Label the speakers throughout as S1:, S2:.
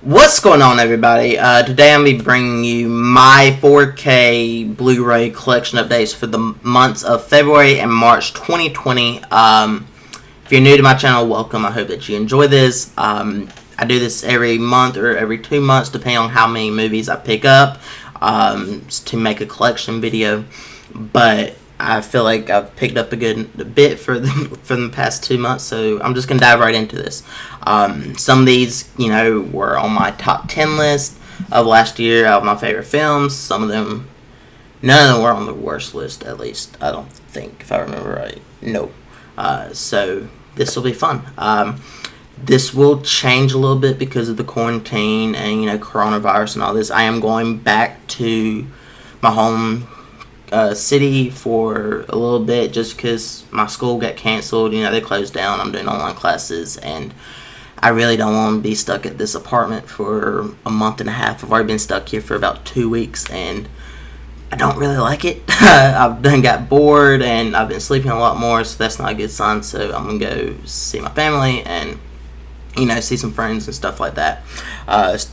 S1: What's going on, everybody? Today I'm going to be bringing you my 4K Blu-ray collection updates for the months of February and March 2020. If you're new to my channel, welcome. I hope that you enjoy this. I do this every month or every 2 months, depending on how many movies I pick up, to make a collection video. But I feel like I've picked up a good bit for the past 2 months, so I'm just going to dive right into this. Some of these, were on my top 10 list of last year of my favorite films. Some of them, none of them were on the worst list, at least. I don't think, if I remember right. No. So this will be fun. This will change a little bit because of the quarantine and, coronavirus and all this. I am going back to my home city for a little bit just because my school got canceled. They closed down. I'm doing online classes, and I really don't want to be stuck at this apartment for a month and a half. I've already been stuck here for about 2 weeks, and I don't really like it. I've done got bored, and I've been sleeping a lot more, so that's not a good sign. So I'm going to go see my family and, see some friends and stuff like that,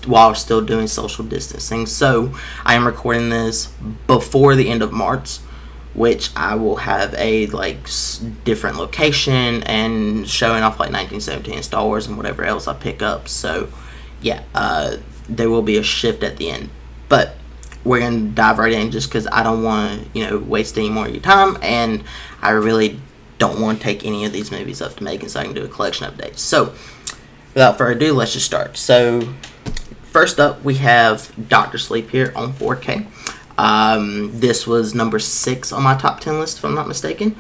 S1: while still doing social distancing. So I am recording this before the end of March, which I will have a different location and showing off 1917 Star Wars and whatever else I pick up. So yeah, there will be a shift at the end, but we're gonna dive right in just because I don't want to waste any more of your time, and I really don't want to take any of these movies up to make, so I can do a collection update. So without further ado, let's just start. So first up, we have Dr. Sleep here on 4K. This was number 6 on my top 10 list, if I'm not mistaken.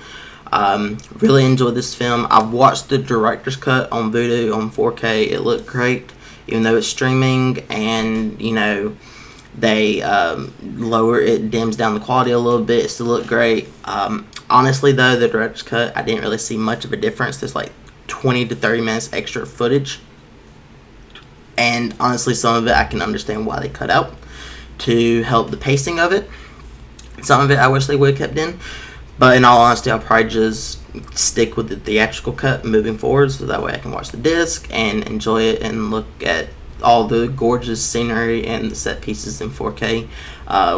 S1: Really enjoyed this film. I've watched the director's cut on Vudu on 4K. It looked great, even though it's streaming, and they lower it, dims down the quality a little bit. It still looked great. Honestly, though, the director's cut, I didn't really see much of a difference. There's 20 to 30 minutes extra footage, and honestly, some of it I can understand why they cut out to help the pacing of it. Some of it I wish they would have kept in, but in all honesty, I'll probably just stick with the theatrical cut moving forward, so that way I can watch the disc and enjoy it and look at all the gorgeous scenery and the set pieces in 4K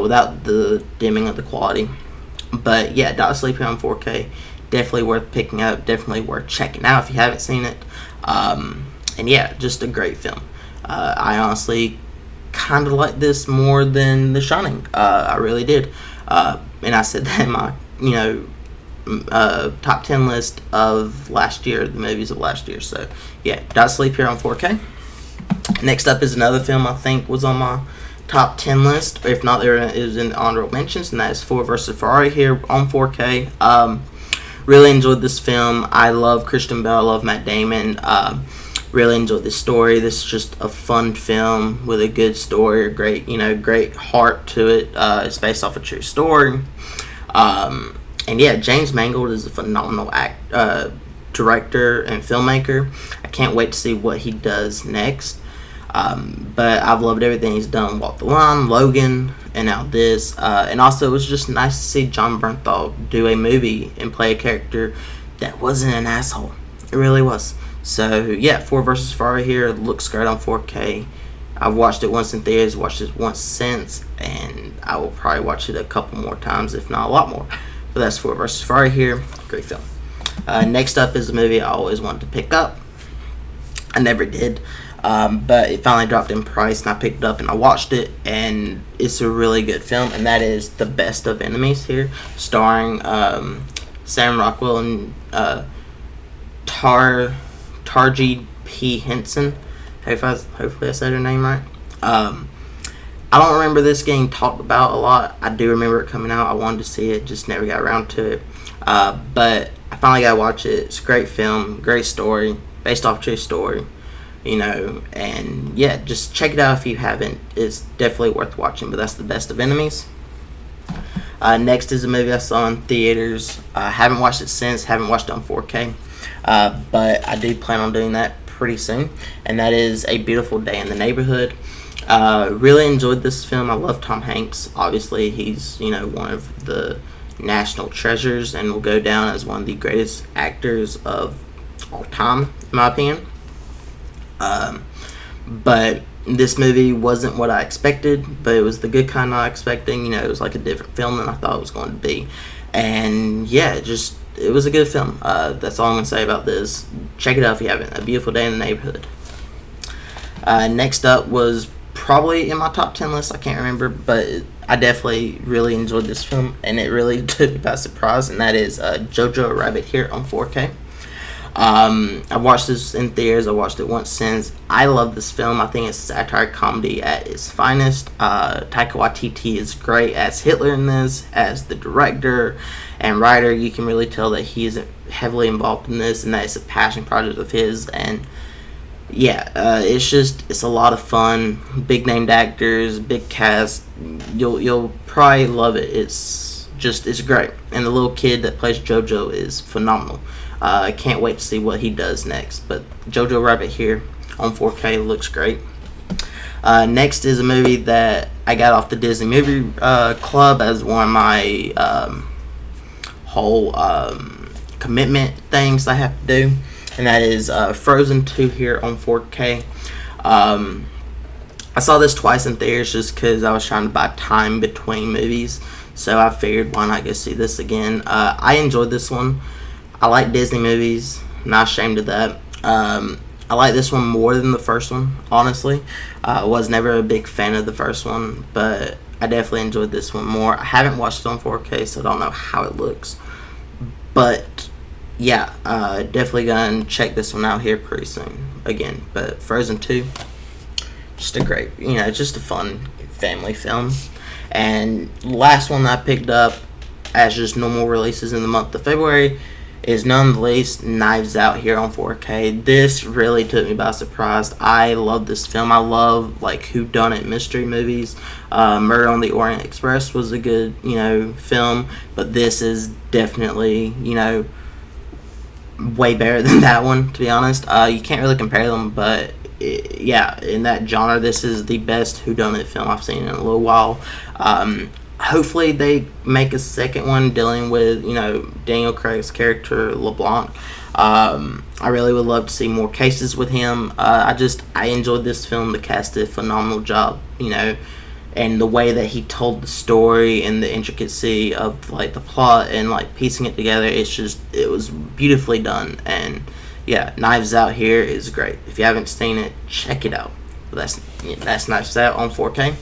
S1: without the dimming of the quality. But yeah, Dr. Sleep here on 4K, definitely worth picking up, definitely worth checking out if you haven't seen it. And yeah, just a great film. I honestly kind of like this more than The Shining. I really did. And I said that in my, top 10 list of last year, the movies of last year. So yeah, Dot Sleep here on 4K. Next up is another film I think was on my top 10 list, or if not, there is in the honorable mentions, and that is Ford vs. Ferrari here on 4K. Really enjoyed this film. I love Christian Bale. I love Matt Damon. Really enjoyed this story. This is just a fun film with a good story, a great, great heart to it. It's based off a true story. And yeah, James Mangold is a phenomenal director and filmmaker. I can't wait to see what he does next. But I've loved everything he's done. Walk the Line, Logan, and now this. And also, it was just nice to see John Bernthal do a movie and play a character that wasn't an asshole. It really was. So yeah, Ford vs. Ferrari here looks great on 4K. I've watched it once in theaters, watched it once since, and I will probably watch it a couple more times, if not a lot more. But that's Ford vs. Ferrari here. Great film. Next up is a movie I always wanted to pick up. I never did, but it finally dropped in price, and I picked it up and I watched it, and it's a really good film, and that is The Best of Enemies here, starring Sam Rockwell and Tarji P. Henson. Hopefully I said her name right. I don't remember this getting talked about a lot. I do remember it coming out. I wanted to see it, just never got around to it. But I finally got to watch it. It's a great film, great story, based off a true story, and yeah, just check it out if you haven't. It's definitely worth watching, but that's The Best of Enemies. Next is a movie I saw in theaters. I haven't watched it since, haven't watched it on 4K. But I do plan on doing that pretty soon, and that is A Beautiful Day in the Neighborhood. Really enjoyed this film. I love Tom Hanks. Obviously, he's one of the national treasures and will go down as one of the greatest actors of all time, in my opinion. But This movie wasn't what I expected, but it was the good kind not expecting. You know, it was like a different film than I thought it was going to be. And yeah, it was a good film. That's all I'm going to say about this. Check it out if you haven't. A Beautiful Day in the Neighborhood. Next up was probably in my top 10 list. I can't remember, but I definitely really enjoyed this film, and it really took me by surprise, and that is Jojo Rabbit here on 4K. I watched this in theaters. I watched it once since. I love this film. I think it's satire comedy at its finest. Taika Waititi is great as Hitler in this, as the director and writer. You can really tell that he is heavily involved in this, and that it's a passion project of his. And yeah, it's a lot of fun. Big named actors, big cast. You'll probably love it. It's great. And the little kid that plays Jojo is phenomenal. I can't wait to see what he does next. But Jojo Rabbit here on 4K looks great. Next is a movie that I got off the Disney Movie Club as one of my whole commitment things I have to do. And that is Frozen 2 here on 4K. I saw this twice in theaters just because I was trying to buy time between movies. So I figured, why not go see this again? I enjoyed this one. I like Disney movies. I'm not ashamed of that. I like this one more than the first one, honestly. I was never a big fan of the first one, but I definitely enjoyed this one more. I haven't watched it on 4K, so I don't know how it looks. But yeah, definitely gonna check this one out here pretty soon again. But Frozen 2, just a fun family film. And last one that I picked up as just normal releases in the month of February is none the least Knives Out here on 4K. This really took me by surprise. I love this film. I love like whodunit mystery movies. Murder on the Orient Express was a good film, but this is definitely way better than that one, to be honest. You can't really compare them, but in that genre, this is the best whodunit film I've seen in a little while. Hopefully they make a second one dealing with Daniel Craig's character LeBlanc. I really would love to see more cases with him. I enjoyed this film. The cast did a phenomenal job, and the way that he told the story and the intricacy of like the plot and like piecing it together, it was beautifully done. And yeah, Knives Out here is great. If you haven't seen it, check it out. That's Knives Out on 4K.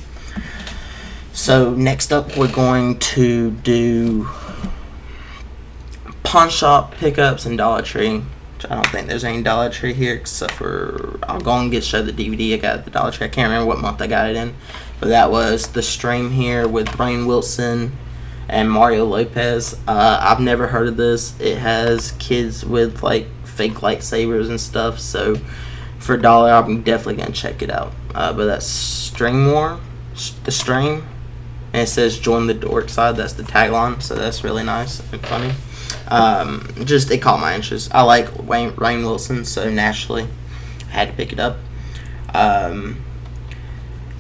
S1: So next up, we're going to do pawn shop pickups and Dollar Tree. Which I don't think there's any Dollar Tree here except for I'll go and show the DVD I got at the Dollar Tree. I can't remember what month I got it in, but that was The Stream here with Rainn Wilson and Mario Lopez. I've never heard of this. It has kids with like fake lightsabers and stuff. So for $1, I'm definitely gonna check it out. But that's The Stream. And it says join the dork side. That's the tagline, so that's really nice and funny. It caught my interest. I like Rainn Wilson, so naturally I had to pick it up. The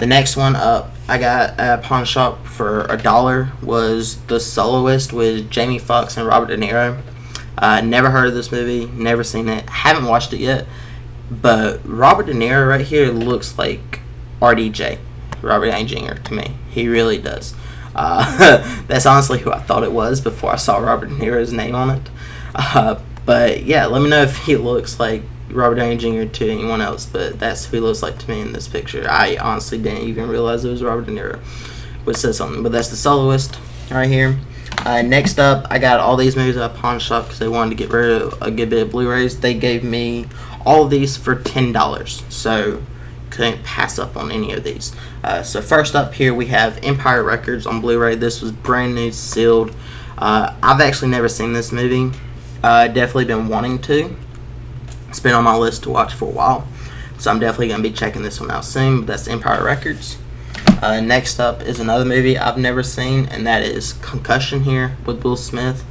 S1: next one up I got at a pawn shop for $1 was The Soloist with Jamie Foxx and Robert De Niro. Never heard of this movie, never seen it, haven't watched it yet, but Robert De Niro right here looks like RDJ. Robert A. Jr. to me. He really does. That's honestly who I thought it was before I saw Robert De Niro's name on it. But yeah, let me know if he looks like Robert A. Jr. to anyone else, but that's who he looks like to me in this picture. I honestly didn't even realize it was Robert De Niro, which says something. But that's The Soloist right here. Next up, I got all these movies at a pawn shop because they wanted to get rid of a good bit of Blu-rays. They gave me all of these for $10, so couldn't pass up on any of these. So first up here we have Empire Records on Blu-ray. This was brand new, sealed. I've actually never seen this movie. Definitely been wanting to. It's been on my list to watch for a while, so I'm definitely going to be checking this one out soon. But that's Empire Records. Next up is another movie I've never seen, and that is Concussion here with Will Smith.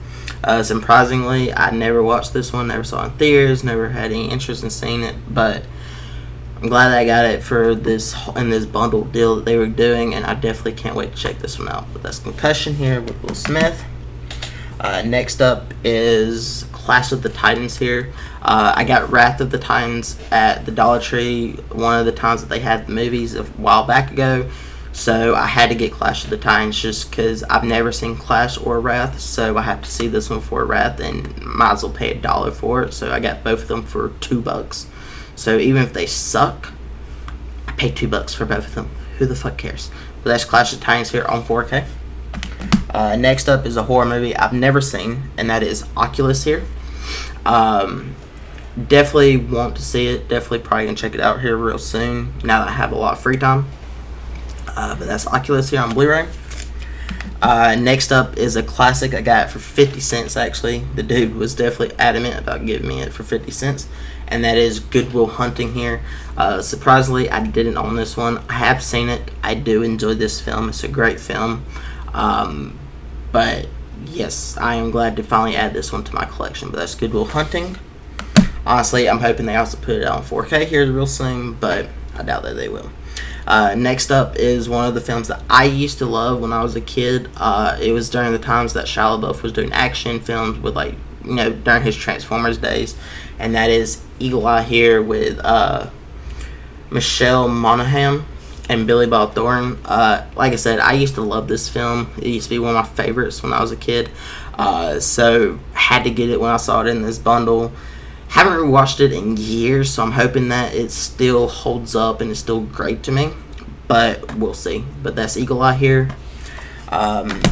S1: Surprisingly, I never watched this one, never saw it in theaters, never had any interest in seeing it, but I'm glad that I got it for this bundle deal that they were doing, and I definitely can't wait to check this one out. But that's Concussion here with Will Smith. Next up is Clash of the Titans here. I got Wrath of the Titans at the Dollar Tree one of the times that they had the movies a while back ago. So I had to get Clash of the Titans just because I've never seen Clash or Wrath. So I have to see this one for Wrath and might as well pay $1 for it. So I got both of them for $2. So even if they suck, I paid $2 for both of them. Who the fuck cares? But that's Clash of the Titans here on 4K. Next up is a horror movie I've never seen, and that is Oculus here. Definitely want to see it. Definitely probably gonna check it out here real soon now that I have a lot of free time. But that's Oculus here on Blu-ray. Next up is a classic. I got it for 50 cents actually. The dude was definitely adamant about giving me it for 50 cents. And that is Good Will Hunting here. Surprisingly, I didn't own this one. I have seen it. I do enjoy this film. It's a great film. But yes, I am glad to finally add this one to my collection. But that's Good Will Hunting. Honestly, I'm hoping they also put it on 4K here real soon, but I doubt that they will. Next up is one of the films that I used to love when I was a kid. It was during the times that Shia LaBeouf was doing action films with, like, you know, during his Transformers days. And that is Eagle Eye here with Michelle Monaghan and Billy Bob Thornton. Like I said, I used to love this film. It used to be one of my favorites when I was a kid. So had to get it when I saw it in this bundle. Haven't rewatched it in years, so I'm hoping that it still holds up and is still great to me. But we'll see. But that's Eagle Eye here.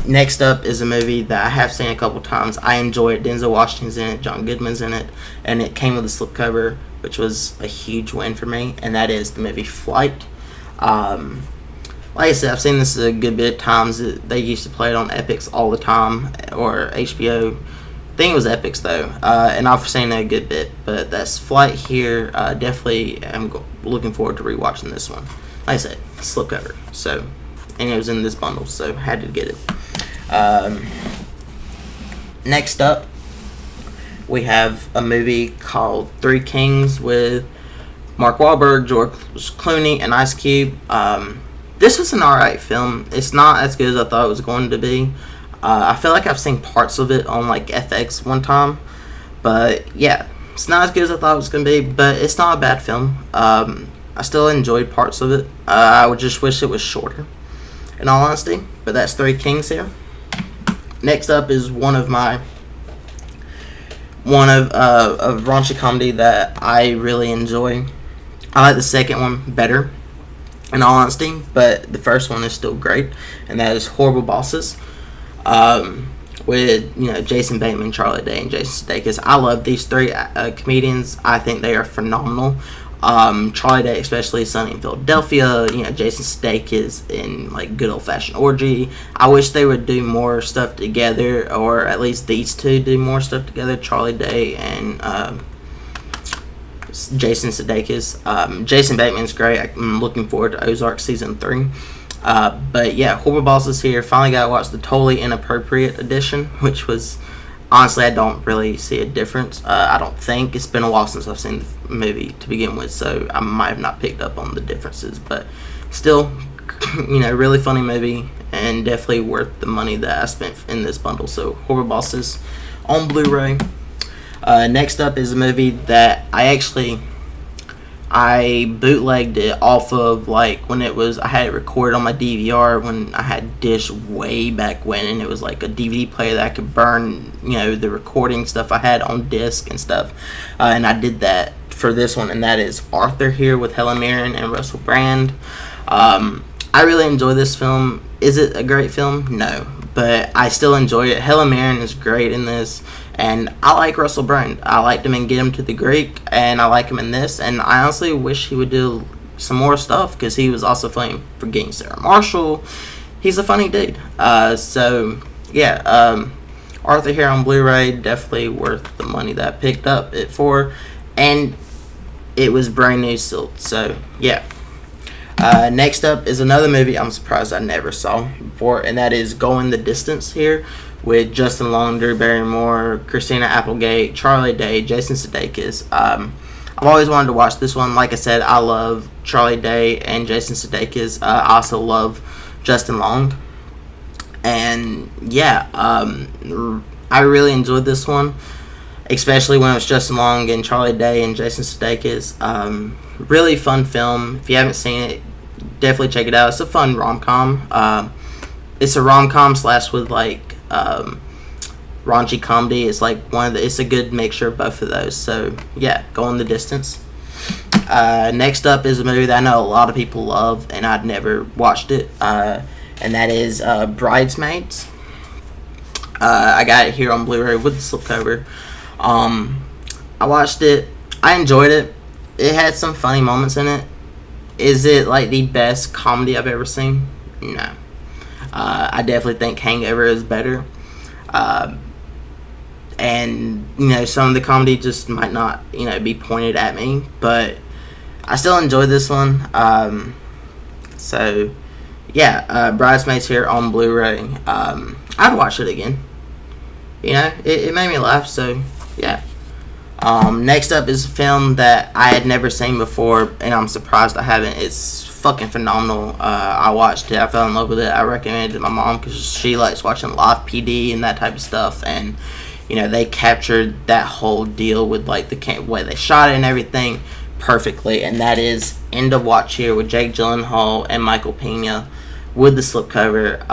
S1: Next up is a movie that I have seen a couple times. I enjoy it. Denzel Washington's in it. John Goodman's in it. And it came with a slipcover, which was a huge win for me. And that is the movie Flight. Like I said, I've seen this a good bit of times. They used to play it on Epix all the time, or HBO. I think it was Epix though, and I've seen it a good bit. But that's Flight here. Definitely am looking forward to rewatching this one. Like I said, slipcover. So, and it was in this bundle, so had to get it. Next up, we have a movie called Three Kings with Mark Wahlberg, George Clooney, and Ice Cube. This was an alright film. It's not as good as I thought it was going to be. I feel like I've seen parts of it on like FX one time. But yeah, it's not as good as I thought it was going to be, but it's not a bad film. I still enjoyed parts of it. I would just wish it was shorter, in all honesty. But that's Three Kings here. Next up is one of a raunchy comedy that I really enjoy. I like the second one better, in all honesty, but the first one is still great, and that is Horrible Bosses. With, you know, Jason Bateman, Charlie Day, and Jason Sudeikis. I love these three comedians. I think they are phenomenal. Charlie Day, especially Sunny in Philadelphia. You know, Jason Sudeikis in like Good Old Fashioned Orgy. I wish they would do more stuff together, or at least these two do more stuff together. Charlie Day and Jason Sudeikis. Jason Bateman's great. I'm looking forward to Ozark season 3. But yeah, Horrible Bosses here. Finally got to watch the Totally Inappropriate edition, which was, honestly, I don't really see a difference. I don't think. It's been a while since I've seen the movie to begin with, so I might have not picked up on the differences. But still, you know, really funny movie, and definitely worth the money that I spent in this bundle. So Horrible Bosses on Blu-ray. Next up is a movie that I bootlegged it off of, like, when it was, I had it recorded on my DVR when I had Dish way back when, and it was like a DVD player that I could burn, you know, the recording stuff I had on disc and stuff, and I did that for this one, and that is Arthur here with Helen Mirren and Russell Brand. I really enjoy this film. Is it a great film? No, but I still enjoy it. Helen Mirren is great in this, and I like Russell Brand. I liked him in Get Him to the Greek, and I like him in this, and I honestly wish he would do some more stuff, because he was also funny for Getting Sarah Marshall. He's a funny dude. So, yeah, Arthur here on Blu-ray, definitely worth the money that I picked up it for, and it was brand new sealed, so, yeah. Next up is another movie I'm surprised I never saw before, and that is Going the Distance here with Justin Long, Drew Barrymore, Christina Applegate, Charlie Day, Jason Sudeikis. I've always wanted to watch this one. Like I said, I love Charlie Day and Jason Sudeikis. I also love Justin Long. And yeah, I really enjoyed this one. especially when it was Justin Long and Charlie Day and Jason Sudeikis. Really fun film. If you haven't seen it, definitely check it out. It's a fun rom-com. It's a rom-com slash with like raunchy comedy. It's like it's a good mixture of both of those. So yeah, Going the Distance. Next up is a movie that I know a lot of people love, and I'd never watched it, and that is Bridesmaids. I got it here on Blu-ray with the slipcover. I watched it. I enjoyed it. It had some funny moments in it. Is it like the best comedy I've ever seen? No. I definitely think Hangover is better. And, some of the comedy just might not, be pointed at me. But I still enjoyed this one. So, yeah, Bridesmaids here on Blu-ray. I'd watch it again. It made me laugh, so, yeah. Next up is a film that I had never seen before, and I'm surprised I haven't. It's fucking phenomenal. I watched it. I fell in love with it. I recommended it to my mom because she likes watching Live PD and that type of stuff, and they captured that whole deal with like the way they shot it and everything perfectly, and that is End of Watch Here with Jake Gyllenhaal and Michael Pena with the slipcover.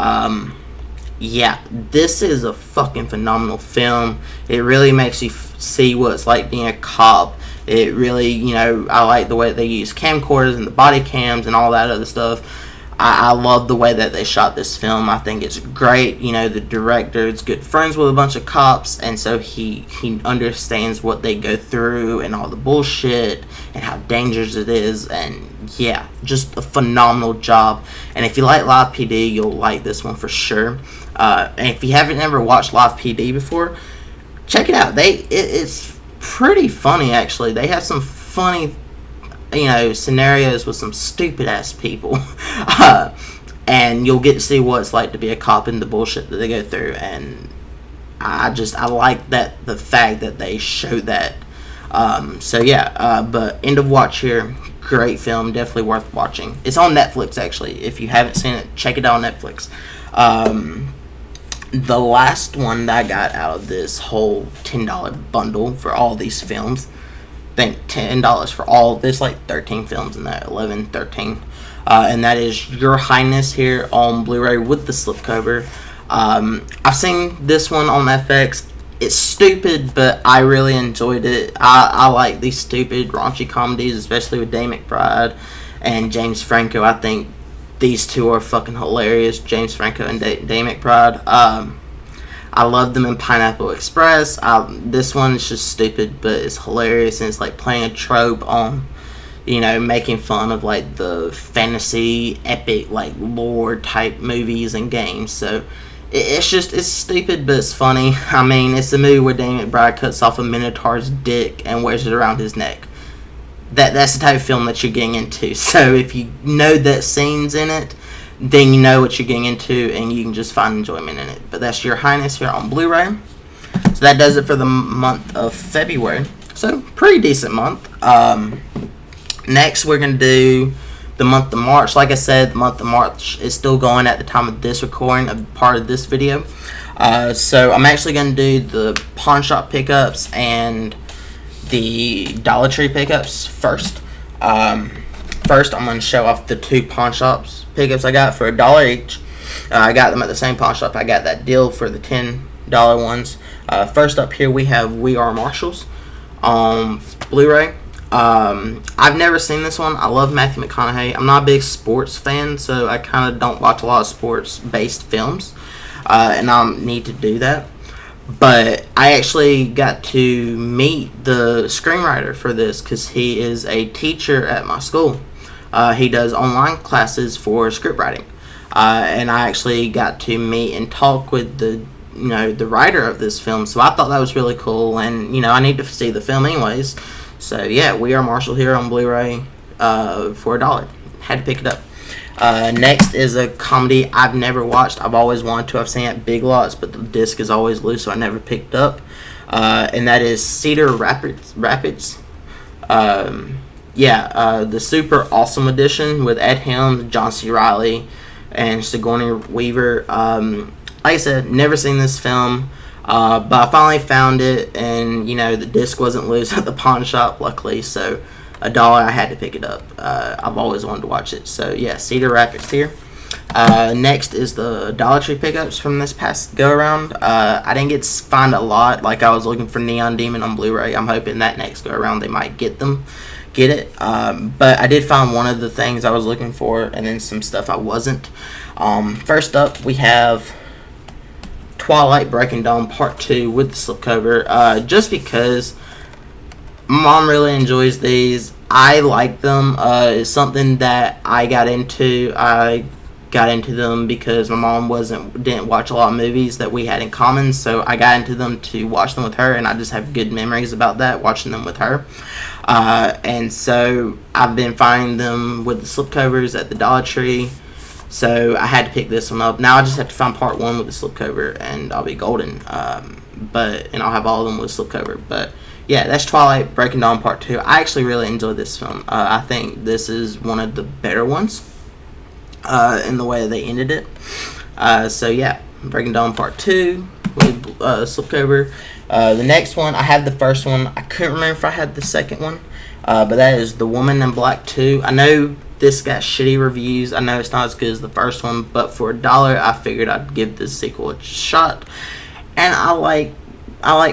S1: Yeah, this is a fucking phenomenal film. It really makes you see what it's like being a cop. It really, I like the way they use camcorders and the body cams and all that other stuff. I love the way that they shot this film. I think it's great. The director is good friends with a bunch of cops, and so he understands what they go through and all the bullshit and how dangerous it is. And yeah, just a phenomenal job. And if you like Live PD, you'll like this one for sure. And if you haven't ever watched Live PD before, check it out. It's pretty funny, actually. They have some funny scenarios with some stupid ass people, and you'll get to see what it's like to be a cop and the bullshit that they go through. And I like that, the fact that they show that. So yeah, but End of Watch Here, great film, definitely worth watching. It's on Netflix, actually. If you haven't seen it, check it out on Netflix. The last one that I got out of this whole $10 bundle for all these films, I think $10 for all, there's like 13 films in that, 11, 13, and that is Your Highness here on Blu-ray with the slipcover. I've seen this one on FX. It's stupid, but I really enjoyed it. I like these stupid, raunchy comedies, especially with Dane McBride and James Franco. I think these two are fucking hilarious, James Franco and Dane McBride. I love them in Pineapple Express. This one is just stupid, but it's hilarious, and it's like playing a trope on, making fun of like the fantasy, epic, like lore type movies and games. So it's stupid, but it's funny. I mean, it's a movie where Dane McBride cuts off a minotaur's dick and wears it around his neck. That's the type of film that you're getting into. So if you know that scene's in it, then you know what you're getting into, and you can just find enjoyment in it. But that's Your Highness here on Blu-ray. So that does it for the month of February. So pretty decent month. Next, we're going to do the month of March. Like I said, the month of March is still going at the time of this recording of part of this video. So I'm actually going to do the pawn shop pickups and the Dollar Tree pickups first. First, I'm going to show off the two pawn shops pickups I got for $1 each. I got them at the same pawn shop. I got that deal for the $10 ones. First up here, we have We Are Marshals on Blu-ray. I've never seen this one. I love Matthew McConaughey. I'm not a big sports fan, so I kind of don't watch a lot of sports-based films, and I need to do that. But I actually got to meet the screenwriter for this because he is a teacher at my school. He does online classes for script writing, and I actually got to meet and talk with the writer of this film. So I thought that was really cool, and I need to see the film anyways. So yeah, We Are Marshal here on Blu-ray for $1. Had to pick it up. Next is a comedy I've never watched. I've always wanted to. I've seen it at Big Lots, but the disc is always loose, so I never picked up. And that is Cedar Rapids. The Super Awesome Edition with Ed Helms, John C. Reilly, and Sigourney Weaver. Like I said, never seen this film. But I finally found it, and the disc wasn't loose at the pawn shop, luckily. So $1, I had to pick it up. I've always wanted to watch it. So yeah, Cedar Rapids here. Next is the Dollar Tree pickups from this past go around. I didn't get to find a lot. Like, I was looking for Neon Demon on Blu-ray. I'm hoping that next go around they might get it. But I did find one of the things I was looking for, and then some stuff I wasn't. First up, we have Twilight Breaking Dawn Part 2 with the slipcover. Just because my mom really enjoys these. I like them. It's something that I got into. I got into them because my mom didn't watch a lot of movies that we had in common, so I got into them to watch them with her, and I just have good memories about that, watching them with her. And so I've been finding them with the slipcovers at the Dollar Tree, so I had to pick this one up. Now I just have to find part 1 with the slipcover, and I'll be golden. And I'll have all of them with slipcover. But yeah, that's Twilight Breaking Dawn Part 2. I actually really enjoyed this film. I think this is one of the better ones in the way they ended it. So yeah, Breaking Dawn Part 2 with slipcover. The next one, I have the first one. I couldn't remember if I had the second one. But that is The Woman in Black 2. I know this got shitty reviews. I know it's not as good as the first one, but for $1, I figured I'd give this sequel a shot. And I like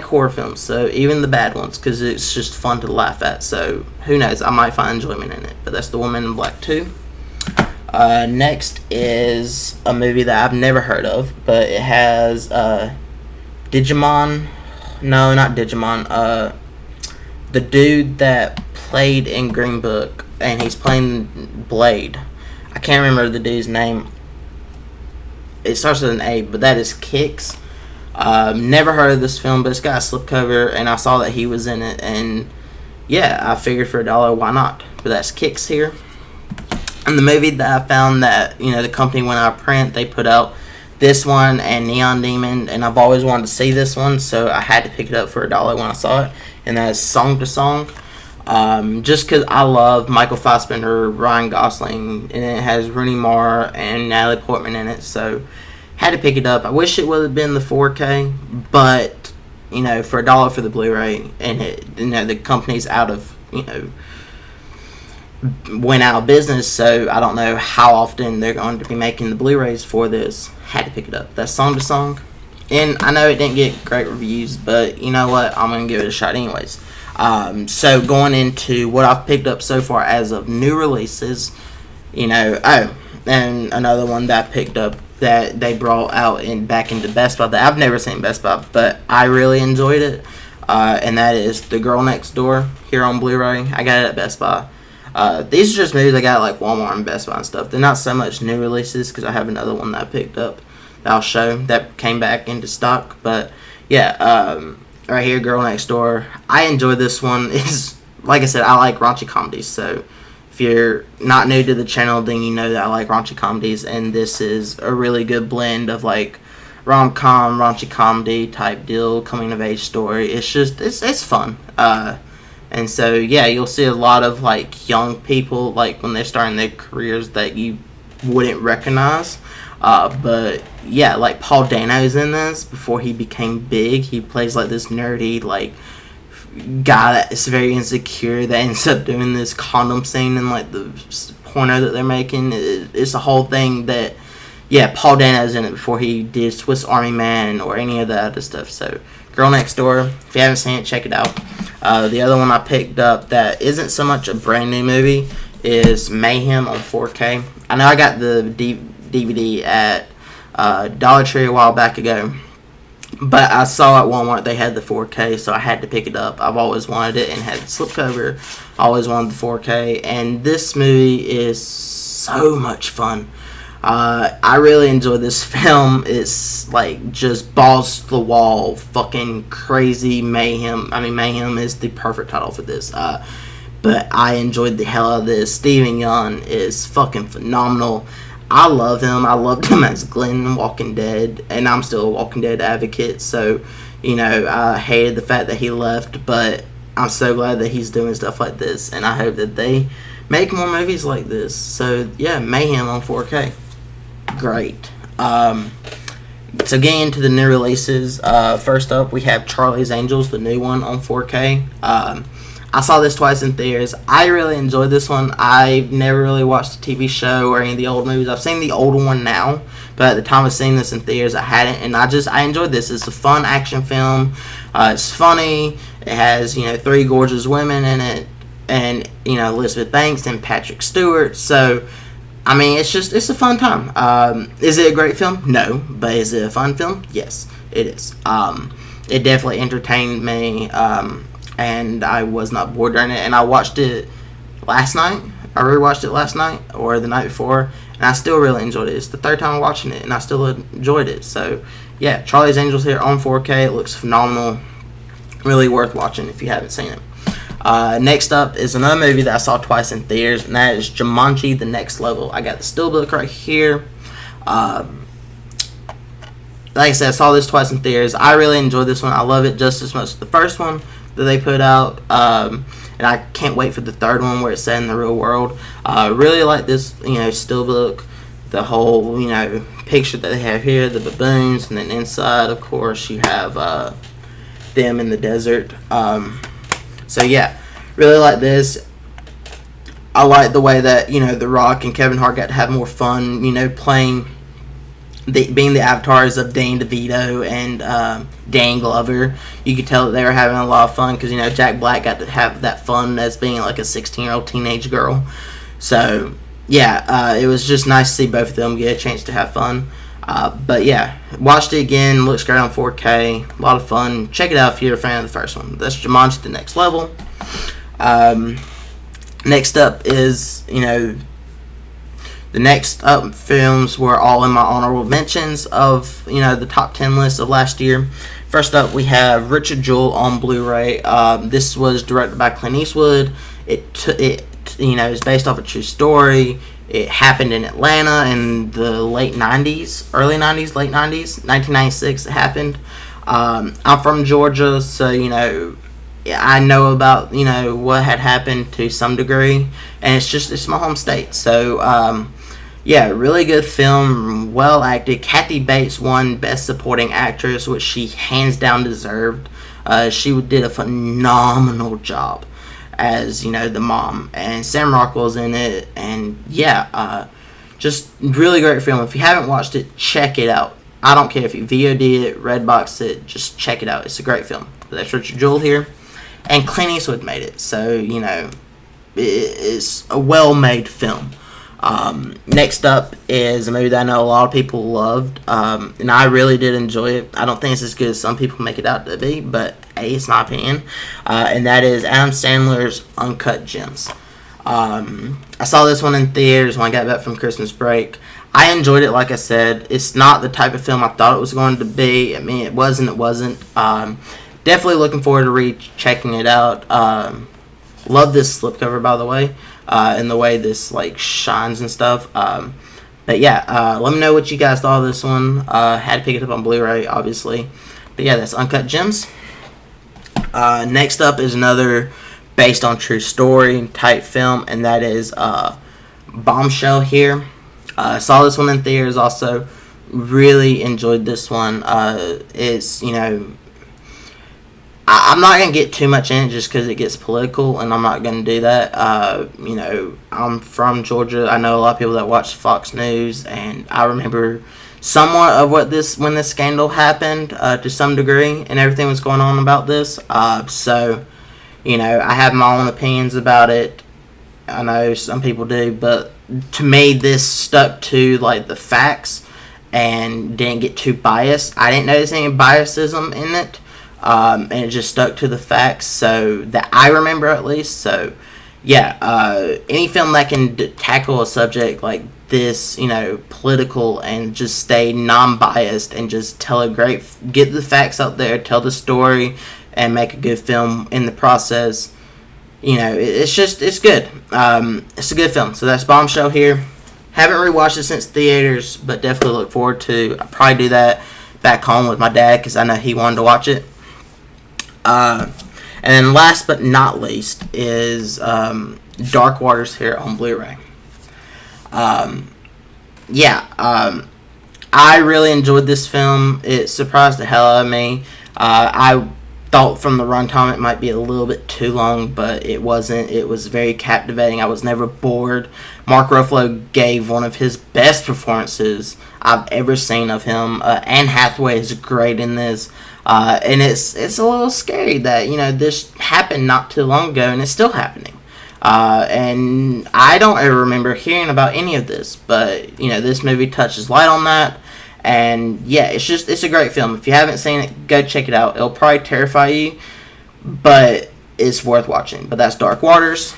S1: horror films, so even the bad ones, because it's just fun to laugh at. So who knows? I might find enjoyment in it. But that's The Woman in Black 2. Next is a movie that I've never heard of, but it has Digimon. No, not Digimon. The dude that played in Green Book, and he's playing Blade. I can't remember the dude's name. It starts with an A, but that is Kix. Never heard of this film, but it's got a slipcover, and I saw that he was in it, and yeah, I figured for $1, why not? But that's Kix here. And the movie that I found that, the company went out of print, they put out this one and Neon Demon, and I've always wanted to see this one, so I had to pick it up for $1 when I saw it, and that is Song to Song. Just because I love Michael Fassbender, Ryan Gosling, and it has Rooney Mara and Natalie Portman in it, so had to pick it up. I wish it would have been the 4K, but for $1 for the Blu-ray, and the company's went out of business, so I don't know how often they're going to be making the Blu-rays for this. Had to pick it up. That's Song to Song, and I know it didn't get great reviews, but you know what? I'm gonna give it a shot anyways. So going into what I've picked up so far as of new releases, and another one that I picked up that they brought out back into Best Buy that I've never seen Best Buy, but I really enjoyed it, and that is The Girl Next Door here on Blu-ray. I got it at Best Buy. These are just movies I got at like Walmart and Best Buy and stuff. They're not so much new releases because I have another one that I picked up that I'll show that came back into stock. But yeah, right here, Girl Next Door. I enjoyed this one. It's like I said, I like raunchy comedies. So if you're not new to the channel, then you know that I like raunchy comedies, and this is a really good blend of like rom-com, raunchy comedy type deal, coming of age story. It's just it's fun. And so, yeah, you'll see a lot of, like, young people, like, when they're starting their careers that you wouldn't recognize. But, yeah, like, Paul Dano's in this before he became big. He plays, like, this nerdy, like, guy that's very insecure that ends up doing this condom scene in, like, the porno that they're making. It's a whole thing that, yeah, Paul Dano's in it before he did Swiss Army Man or any of that other stuff. So, Girl Next Door, if you haven't seen it, check it out. The other one I picked up that isn't so much a brand new movie is Mayhem on 4K. I know I got the DVD at Dollar Tree a while back ago, but I saw at Walmart they had the 4K, so I had to pick it up. I've always wanted it and had the slipcover. I always wanted the 4K, and this movie is so much fun. I really enjoy this film. It's like just balls to the wall, fucking crazy mayhem. I mean, Mayhem is the perfect title for this. But I enjoyed the hell out of this. Steven Yeun is fucking phenomenal. I love him. I loved him as Glenn in Walking Dead, and I'm still a Walking Dead advocate. So, I hated the fact that he left, but I'm so glad that he's doing stuff like this, and I hope that they make more movies like this. So, yeah, Mayhem on 4K. Great. So getting into the new releases, first up we have Charlie's Angels, the new one on 4K. I saw this twice in theaters. I really enjoyed this one. I've never really watched the TV show or any of the old movies. I've seen the older one now, but at the time of seeing this in theaters, I hadn't, and I enjoyed this. It's a fun action film. It's funny. It has, 3 gorgeous women in it, and, Elizabeth Banks and Patrick Stewart. So, I mean, it's a fun time. Is it a great film? No. But is it a fun film? Yes, it is. It definitely entertained me, and I was not bored during it. And I watched it last night. I rewatched it last night or the night before, and I still really enjoyed it. It's the 3rd time watching it, and I still enjoyed it. So, yeah, Charlie's Angels here on 4K. It looks phenomenal. Really worth watching if you haven't seen it. Next up is another movie that I saw twice in theaters, and that is Jumanji: The Next Level. I got the steelbook right here. Like I said, I saw this twice in theaters. I really enjoyed this one. I love it just as much as the first one that they put out. And I can't wait for the 3rd one where it's set in the real world. Really like this, steelbook. The whole, picture that they have here, the baboons, and then inside, of course, you have them in the desert. So yeah, really like this. I like the way that The Rock and Kevin Hart got to have more fun. Playing being the avatars of Danny DeVito and Dan Glover. You could tell that they were having a lot of fun because Jack Black got to have that fun as being like a 16-year-old teenage girl. So yeah, it was just nice to see both of them get a chance to have fun. But yeah, watched it again. Looks great on 4K. A lot of fun. Check it out if you're a fan of the first one. That's Jumanji: The Next Level. Next up is, the next up films were all in my honorable mentions of, the top 10 list of last year. First up, we have Richard Jewell on Blu-ray. This was directed by Clint Eastwood. It is based off a true story. It happened in Atlanta in the late 90s, early 90s, late 90s, 1996 it happened. I'm from Georgia, so, I know about, what had happened to some degree, and it's my home state. So, yeah, really good film, well acted. Kathy Bates won Best Supporting Actress, which she hands down deserved. She did a phenomenal job as, the mom, and Sam Rockwell's in it, and yeah, just really great film. If you haven't watched it, check it out. I don't care if you VOD it, Redbox it, just check it out. It's a great film. But that's Richard Jewell here, and Clint Eastwood made it, so it's a well-made film. Next up is a movie that I know a lot of people loved, and I really did enjoy it. I don't think it's as good as some people make it out to be, but hey, it's my opinion, and that is Adam Sandler's Uncut Gems. I saw this one in theaters when I got back from Christmas break. I enjoyed it. Like I said, it's not the type of film I thought it was going to be. I mean, it wasn't. Definitely looking forward to checking it out. Love this slipcover, by the way. And the way this shines and stuff. But yeah, let me know what you guys thought of this one. Had to pick it up on Blu-ray, obviously. But yeah, that's Uncut Gems. Next up is another based on true story type film, and that is Bombshell here. Saw this one in theaters also. Really enjoyed this one. It's, I'm not going to get too much in it just because it gets political, and I'm not going to do that. I'm from Georgia. I know a lot of people that watch Fox News, and I remember somewhat of when this scandal happened to some degree, and everything was going on about this. So, I have my own opinions about it. I know some people do, but to me, this stuck to, the facts and didn't get too biased. I didn't notice any biasism in it. And it just stuck to the facts, so that I remember at least. So, yeah, any film that can tackle a subject like this, political, and just stay non-biased and just get the facts out there, tell the story, and make a good film in the process. It's good. It's a good film. So that's Bombshell here. Haven't rewatched it since theaters, but definitely look forward to. I'll probably do that back home with my dad because I know he wanted to watch it. And then last but not least is Dark Waters here on Blu-ray. I really enjoyed this film. It surprised the hell out of me. I thought from the runtime it might be a little bit too long, but it wasn't. It was very captivating. I was never bored. Mark Ruffalo gave one of his best performances I've ever seen of him. Anne Hathaway is great in this. And it's a little scary that, this happened not too long ago and it's still happening. And I don't ever remember hearing about any of this, but this movie touches light on that. And yeah, it's a great film. If you haven't seen it, go check it out. It'll probably terrify you, but it's worth watching. But that's Dark Waters.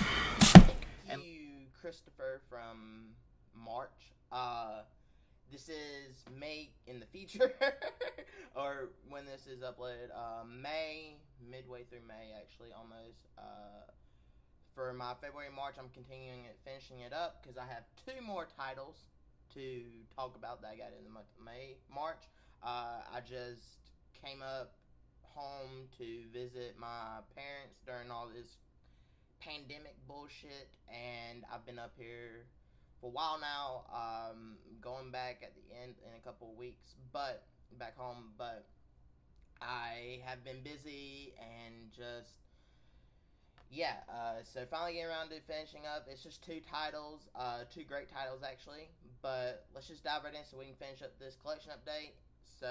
S1: And you, Christopher from March. This is May in the future, or when this is uploaded. Midway through May, actually, almost. For my February and March, I'm continuing it, finishing it up, because I have 2 more titles to talk about that I got in the month of March. I just came up home to visit my parents during all this pandemic bullshit, and I've been up here for a while now, going back at the end in a couple of weeks, but back home, but I have been busy and just so finally getting around to finishing up. It's just 2 titles, 2 great titles actually, but let's just dive right in so we can finish up this collection update so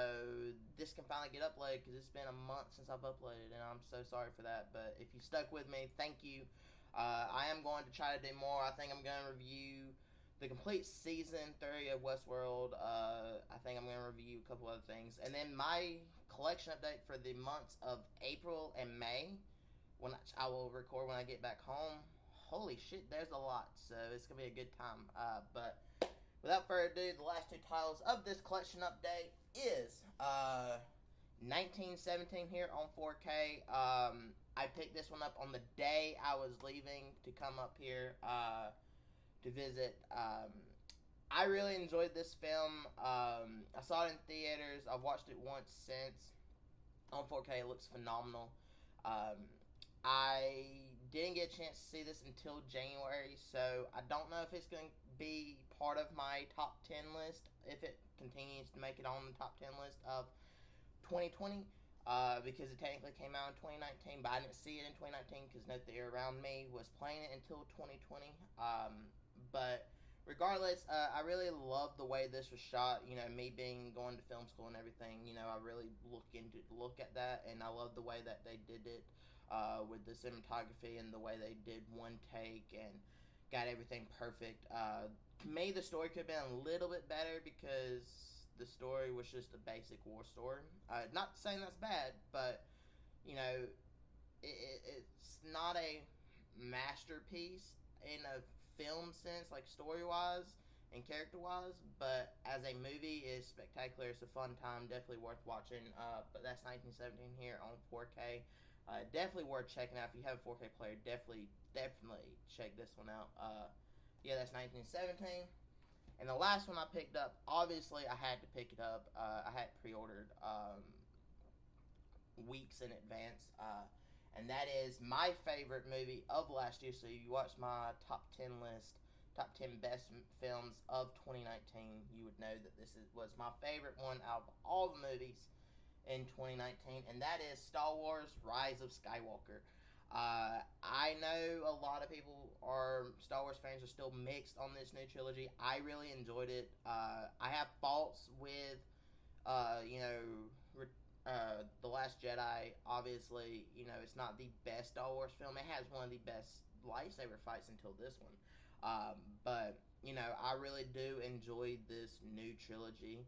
S1: this can finally get uploaded, because it's been a month since I've uploaded and I'm so sorry for that, but if you stuck with me, thank you. I am going to try to do more. I think I'm going to review the complete season 3 of Westworld. I think I'm going to review a couple other things, and then my collection update for the months of April and May, when I will record when I get back home. Holy shit, there's a lot, so it's going to be a good time. But without further ado, the last 2 titles of this collection update is 1917 here on 4K. I picked this one up on the day I was leaving to come up here to visit. I really enjoyed this film. I saw it in theaters. I've watched it once since. On 4K, it looks phenomenal. I didn't get a chance to see this until January, so I don't know if it's going to be part of my top 10 list, if it continues to make it on the top 10 list of 2020, because it technically came out in 2019, but I didn't see it in 2019 because no theater around me was playing it until 2020. But regardless, I really love the way this was shot. Me going to film school and everything, I really look at that, and I love the way that they did it. With the cinematography and the way they did one take and got everything perfect. To me, the story could have been a little bit better because the story was just a basic war story. Not saying that's bad, but it's not a masterpiece in a film sense, like story-wise and character-wise, but as a movie, it's spectacular. It's a fun time, definitely worth watching. But that's 1917 here on 4K. Definitely worth checking out. If you have a 4K player, definitely check this one out. That's 1917. And the last one I picked up, obviously I had to pick it up. I had pre-ordered weeks in advance. And that is my favorite movie of last year. So you watch my top 10 list, top 10 best films of 2019, you would know that this was my favorite one out of all the movies in 2019, and that is Star Wars Rise of Skywalker. I know a lot of people Star Wars fans are still mixed on this new trilogy. I really enjoyed it. I have faults with, The Last Jedi. Obviously, it's not the best Star Wars film. It has one of the best lightsaber fights until this one. But, I really do enjoy this new trilogy.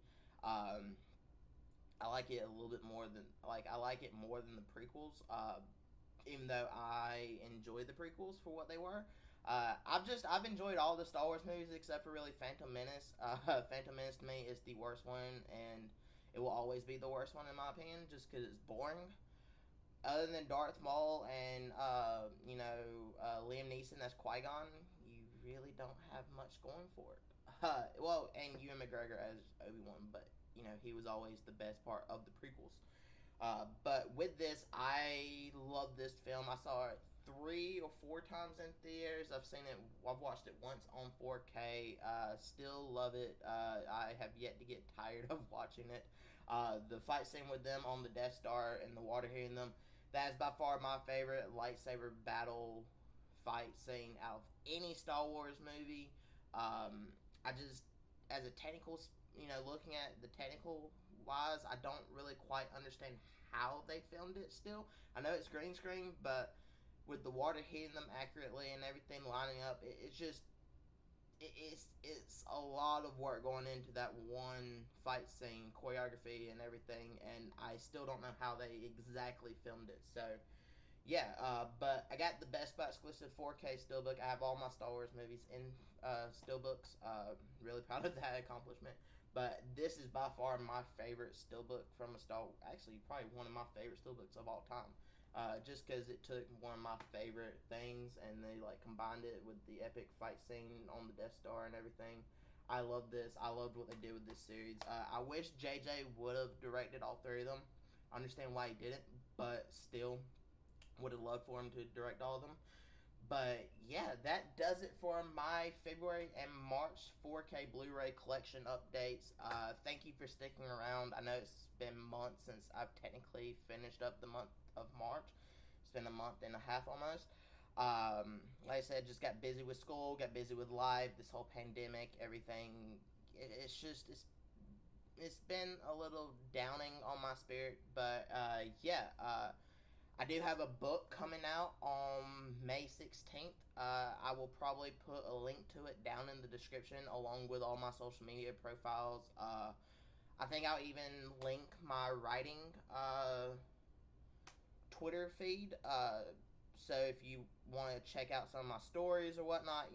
S1: I like it a little bit more than, I like it more than the prequels, even though I enjoyed the prequels for what they were. I've enjoyed all the Star Wars movies except for really Phantom Menace. Phantom Menace to me is the worst one, and it will always be the worst one in my opinion, just because it's boring. Other than Darth Maul and, Liam Neeson as Qui-Gon, you really don't have much going for it. And Ewan McGregor as Obi-Wan, but he was always the best part of the prequels. But with this, I love this film. I saw it 3 or 4 times in theaters. I've watched it once on 4K. Still love it. I have yet to get tired of watching it. The fight scene with them on the Death Star and the water hitting them, that is by far my favorite lightsaber battle fight scene out of any Star Wars movie. I just, as a technical, looking at the technical wise, I don't really quite understand how they filmed it still. I know it's green screen, but with the water hitting them accurately and everything lining up, it's a lot of work going into that one fight scene, choreography and everything, and I still don't know how they exactly filmed it. So yeah, but I got the Best Buy exclusive 4K steelbook. I have all my Star Wars movies in steelbooks. Really proud of that accomplishment. But this is by far my favorite steelbook from a actually probably one of my favorite steelbooks of all time. Just because it took one of my favorite things and they combined it with the epic fight scene on the Death Star and everything. I love this. I loved what they did with this series. I wish JJ would have directed all 3 of them. I understand why he didn't, but still would have loved for him to direct all of them. But yeah, that does it for my February and March 4K Blu-ray collection updates. Thank you for sticking around. I know it's been months since I've technically finished up the month of March. It's been a month and a half almost. Like I said, just got busy with school, got busy with life, this whole pandemic, everything. It's been a little downing on my spirit, but I do have a book coming out on May 16th. I will probably put a link to it down in the description along with all my social media profiles. I think I'll even link my writing Twitter feed. So if you want to check out some of my stories or whatnot,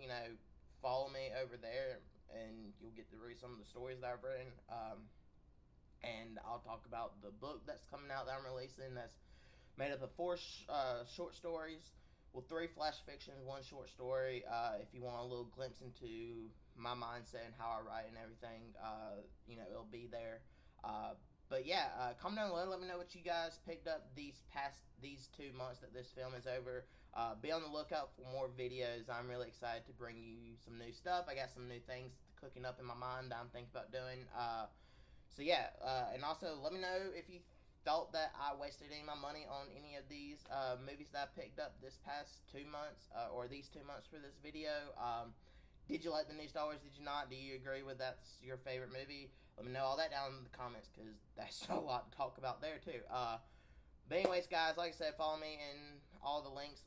S1: follow me over there and you'll get to read some of the stories that I've written. And I'll talk about the book that's coming out that I'm releasing. That's made up of 4 short stories, 3 flash fictions, 1 short story. If you want a little glimpse into my mindset and how I write and everything, it'll be there. But yeah, comment down below. Let me know what you guys picked up these 2 months that this film is over. Be on the lookout for more videos. I'm really excited to bring you some new stuff. I got some new things cooking up in my mind that I'm thinking about doing. So yeah, and also let me know if you thought that I wasted any of my money on any of these movies that I picked up this past 2 months, or these 2 months for this video. Did you like the new Star Wars? Did you not? Do you agree with that's your favorite movie? Let me know all that down in the comments, because that's a lot to talk about there too. But anyways, guys, like I said, follow me in all the links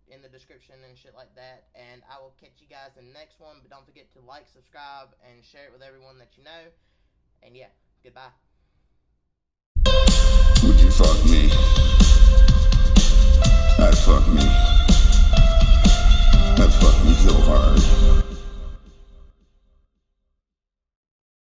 S1: in the description and shit like that, and I will catch you guys in the next one. But don't forget to like, subscribe, and share it with everyone that you know. And yeah, goodbye.
S2: Would you fuck me? I'd fuck me. I'd fuck me so hard.